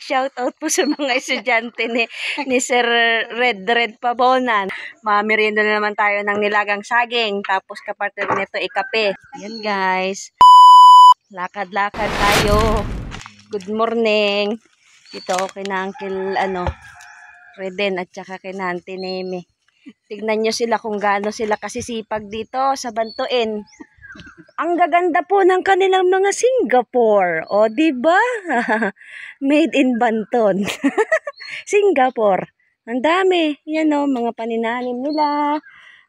Shout out po sa mga estudyante ni Sir Red Pabonan. Mamerienda na naman tayo ng nilagang saging. Tapos kapartner nito kape. Yan guys. Lakad-lakad tayo. Good morning. Dito kay na Uncle Reden at saka kay na Auntie Neme. Tignan nyo sila kung gaano sila kasisipag dito sa Bantuin. Ang gaganda po ng kanilang mga Singapore. O, diba? Made in Banton. Singapore. Ang dami. Yan o, mga paninanim nila.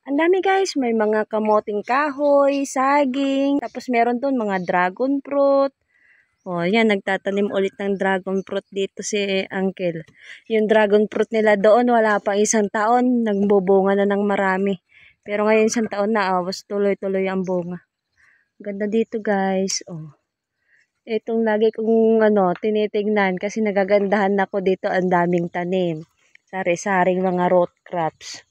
Ang dami guys. May mga kamoting kahoy, saging. Tapos meron doon mga dragon fruit. O, yan. Nagtatanim ulit ng dragon fruit dito si Uncle. Yung dragon fruit nila doon, wala pa isang taon. Nagbubunga na ng marami. Pero ngayon isang taon na, was tuloy-tuloy ang bunga. Ganda dito guys. Oh. Itong lagi kong tinitignan kasi nagagandahan ako dito, ang daming tanim. Sari-saring mga root crops.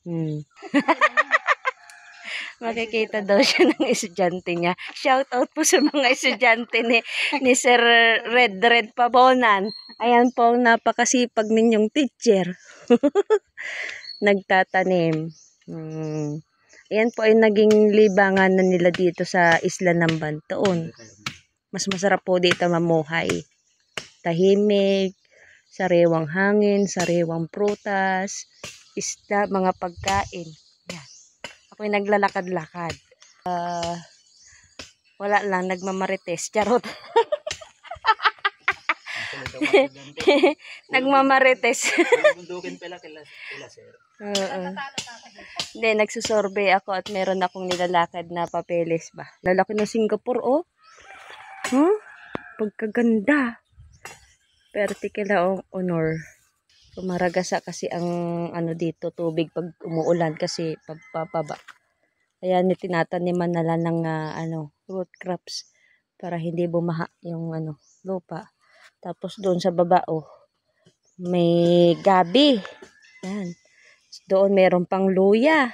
Makikita daw siya ng estudyante niya. Shout out po sa mga estudyante ni Sir Red Pabonan. Ayan po ang napakasipag ninyong teacher. Nagtatanim. Ayan po ay naging libangan na nila dito sa isla ng Bantuin. Mas masarap po dito mamuhay. Tahimik, sariwang hangin, sariwang prutas, isda, mga pagkain. Yan. Ako'y naglalakad-lakad. Wala lang, nagmamarites. Charot. Nagmamarites. Hindi, nagsusurvey ako at meron akong nilalakad na papeles ba. Lalaki ng Singapore, oh. Pagkaganda. Vertical honor. Maragasa kasi ang dito, tubig pag umuulan kasi pagpapaba. Kaya tinataniman nila ng root crops para hindi bumaha yung lupa. Tapos doon sa baba, may gabi. Yan. Doon meron pang luya.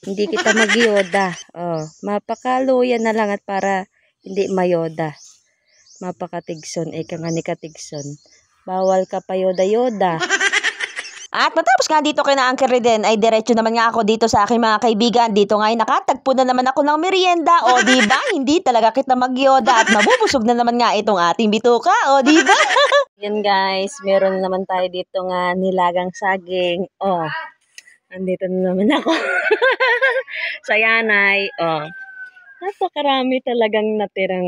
Hindi kita magyoda. Mapakaluya na lang at para hindi mayoda. Mapakatigson. Ika nga ni katigson. Bawal ka pa yoda-yoda. At matapos nga dito kay na Uncle Reden, ay diretso naman nga ako dito sa aking mga kaibigan. Dito nga ay nakatagpo na naman ako ng merienda. O diba? Hindi talaga kita magyoda at mabubusog na naman nga itong ating bituka. O diba? Yan guys, meron naman tayo dito nga nilagang saging. Andito na naman ako. Sa Yanay. Napakarami talagang natirang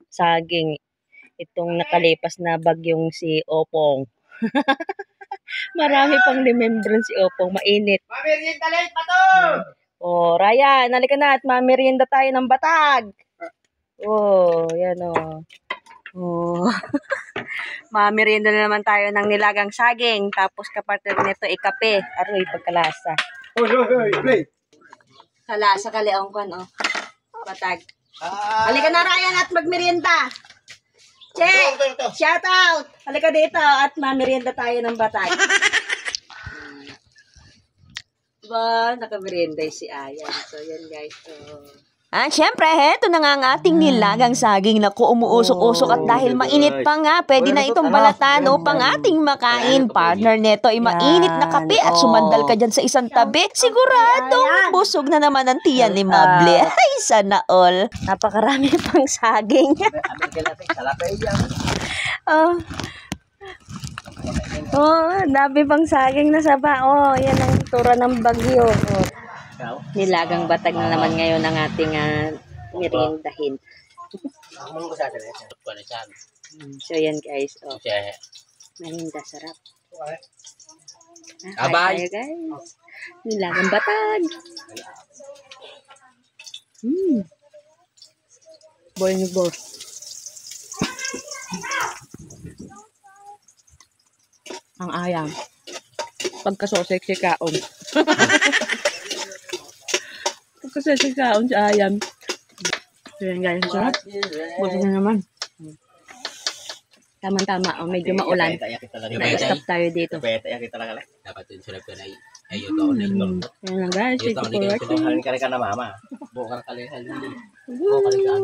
saging. Itong nakalipas na bagyong si Opong. Marami pang remembrance si Opong. Mainit. Mamerienda late pa to! Ryan, halika na at mamerienda tayo ng batag. Yan mamerienda na naman tayo ng nilagang saging. Tapos kapartner nito kape. Aroy, pagkalasa. Play! Kalasa kaliang ko, batag. Halika na Ryan at magmerienda. Che! Shout out! Halika dito at mamerienda tayo ng batay. Diba? Nakamerienda si Ayan. So, yan guys. At syempre, heto na nga ang ating nilagang saging na umuusok-usok at dahil mainit pa nga, pwede na itong balatan upang ating makain. Partner neto ay mainit na kape at sumandal ka dyan sa isang tabi. Siguradong busog na naman ang tiyan ni Mable. Ay, sana all. Napakarami pang saging. Dami pang saging na saba. Yan ang tura ng bagyo. Nilagang batag na naman ngayon ang ating meriendahin. So yan guys. Merinda sarap. Abay guys. Nilagang batag. Bol. Ang ayam. Pagkasosek si kaon. Pagkasosek sa ayam. So yan guys, sarap. Buti na naman. Tama-tama. Medyo maulan. Nag-stop tayo dito. Dapat yung sunod ko na ayun ko na yung yan lang guys. Thank you for watching. Halin ka rin ka na mama. Bukang kalihan. Bukang kalihan.